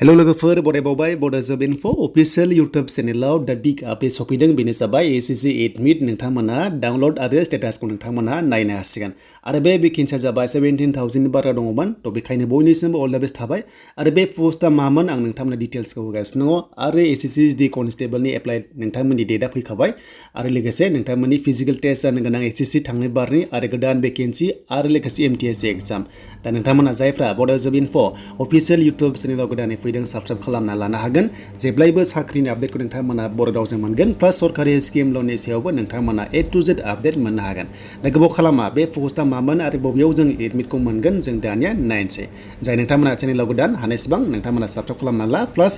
hello लोगोफोर बरायबावबाय बड' जब enough' official YouTube चेनेलाव दा बिग आपडेट सफैदों बेनो जाबाय एसएससि एडमिट नोंथांमोना डाउनलड आरो स्टेटासखौ नोंथांमोना नायनो हासिगोन आरो बे भेकेन्सिया जाबाय 17,000 बारा दङमोन थ' बेखायनो बयनिसिमबो अल दा बेस्ट थाबाय आरो बे पस्टआ मामोन आं नोंथांमोननो डिटेल्सखौ होगासिनो दङ आरो एसएससि एसडि कनस्टेबलनि एप्लाइ नोंथांमोननि डेटआ फैखाबाय आरो लोगोसे नोंथांमोननि फिजिकेल टेस्ट जानो गोनां एसएससि थांनाय बारनि आरो गोदान भेकेन्सि आरो लोगोसे एमटिएस एग्जाम दा नोंथांमोना जायफ्रा बड' जब इनफ' अफिसियेल इउटुब चेनेलाव गोदानै फैदों साबस्क्राइब खालामना लानो हागोन जेब्लायबो साख्रिनि आपडेटखौ नोंथांमोना बर' रावजों मोनगोन प्लास सरकारि स्किम ल'ननि सायावबो नोंथांमोना A to Z आपडेट मोननो हागोन दा गोबाव खालामा बे पस्टआ मामोन आरो बबेयाव जों एडमिटखौ मोनगोन जों दानिया नायनोसै जाय नोंथांमोना चेनेलाव गोदान हानायसेबां नोंथांमोना साबस्क्राइब खालामना ला प्लास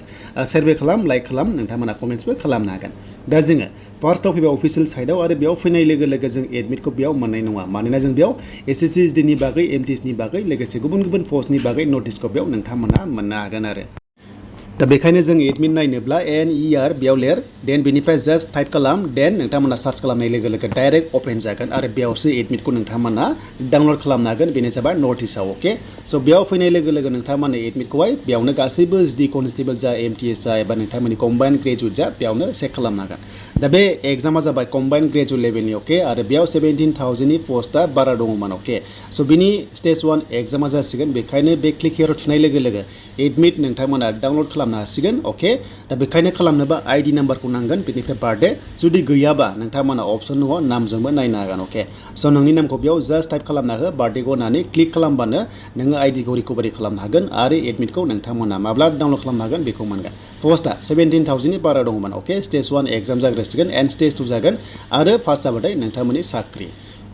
शेयारबो खालाम लाइक खालाम नोंथांमोना कमेन्ट्सबो खालामनो हागोन दा जोङो फार्स्टआव फैबाय अफिसियेल साइडआव आरो बेयाव फैनाय लोगो लोगो जों एडमिटखौ बेयाव मोननाय नङा मानोना जों बेयाव एसएससि एसडिनि बागै एमटिएसनि बागै लोगोसे गुबुन गुबुन पस्टनि बागै नटिसखौ बेयाव नोंथांमोना मोननो हागोन आरो दा बेखायनो जों एडमिट नायनोब्ला NER बेयाव लिर देन बेनिफ्राय जास्ट टाइप खालाम देन नोंथांमोना सार्च खालामनाय लोगो लोगो डाइरेक्ट अपेन जागोन आरो बेयावसो एडमिटखौ नोंथांमोना डाउनलड खालामनो हागोन बेनो जाबाय नटिसआव अके स' बेयाव फैनाय लोगो लोगो नोंथांमोना एडमिटखौहाय बेयावनो गासैबो एसडि कनस्टेबल जा एमटिएस जा एबा नोंथांमोननि कम्बाइन ग्रेजुवेट जा बेयावनो चेक खालामनो हागोन दा बे एग्जामा जाबाय कम्बाइन ग्रेजुवेट लेभेलनि अके आरो बेयाव 17,000नि पस्टआ बारा दङमोन अके स' बिनि स्टेज 1 एग्जामा जासिगोन बेखायनो बे क्लिक हियाराव थुनाय लोगो लोगो एडमिट नोंथांमोना डाउनलड खालामनो हासिगोन अके दा बेखायनो खालामनोबा आइडि नाम्बारखौ नांगोन बेनिफ्राय बार्थडे जुदि गैयाबा नोंथांमोना अपसन दङ नामजोंबो नायनो हागोन अके स' नोंनि नामखौ बेयाव जास्ट टाइप खालामना हो बार्थडेखौ होनानै क्लिक खालामबानो नोङो आइडिखौ रिकभारि खालामनो हागोन आरो एडमिटखौ नोंथांमोना माब्ला डाउनलड खालामनो हागोन बेखौ मोनगोन पस्टआ 17,000नि बारा दङमोन अके स्टेज 1 एग्जाम जाग्रोसिगोन एन्ड स्टेज 2 जागोन आरो फार्स्ट जाबाथाय नोंथांमोननि साख्रि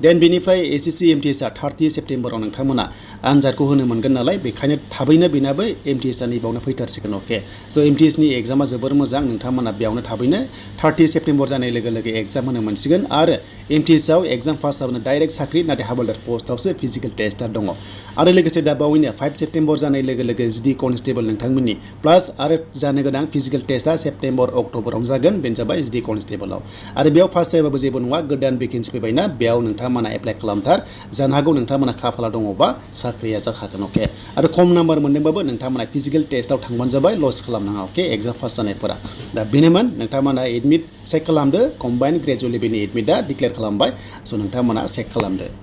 देन बेनिफ्राय एसएससि एमटिएसआ 30 सेप्टेम्बराव नोंथांमोना आनजादखौ होनो मोनगोन नालाय बेखायनो थाबैनो बेनाबो एमटिएसआ नैबावनो फैथारसिगोन अके स' एमटिएसनि एग्जामा जोबोर मोजां नोंथांमोना बेयावनो थाबैनो 30 सेप्टेम्बर जानाय लोगो लोगो एग्जाम होनो मोनसिगोन आरो एमटिएसआव एग्जाम पास जाबानो डाइरेक्ट साख्रि नाथाय हावलदार पस्टआवसो फिजिकेल टेस्टआ दङ आरो लोगोसे दा बावैनो 5 सेप्टेम्बर जानाय लोगो लोगो एसडि कनस्टेबल नोंथांमोननि प्लास आरो जानो गोनां फिजिकेल टेस्टआ सेप्टेम्बर अक्ट'बराव जागोन बेनो जाबाय एसडि कनस्टेबलाव आरो बेयाव पास जायाबाबो जेबो नङा गोदान भेकेन्सि फैबायना बेयाव नोंथांमोना एप्लाइ खालामथार जानो हागौ नोंथांमोना खाफाला दङबा साख्रिया जाखागोन अके आरो खम नाम्बार मोनदोंबाबो नोंथांमोना फिजिकेल टेस्टआव थांबानो जाबाय लस खालामनाङा अके एग्जाम पास जानायफोरा दा बेनोमोन नोंथांमोना एडमिट चेक खालामदो कम्बाइन ग्रेजुवेट लेभेलनि एडमिटआ डिक्लेयार खालामबाय स' नोंथांमोना चेक खालामदो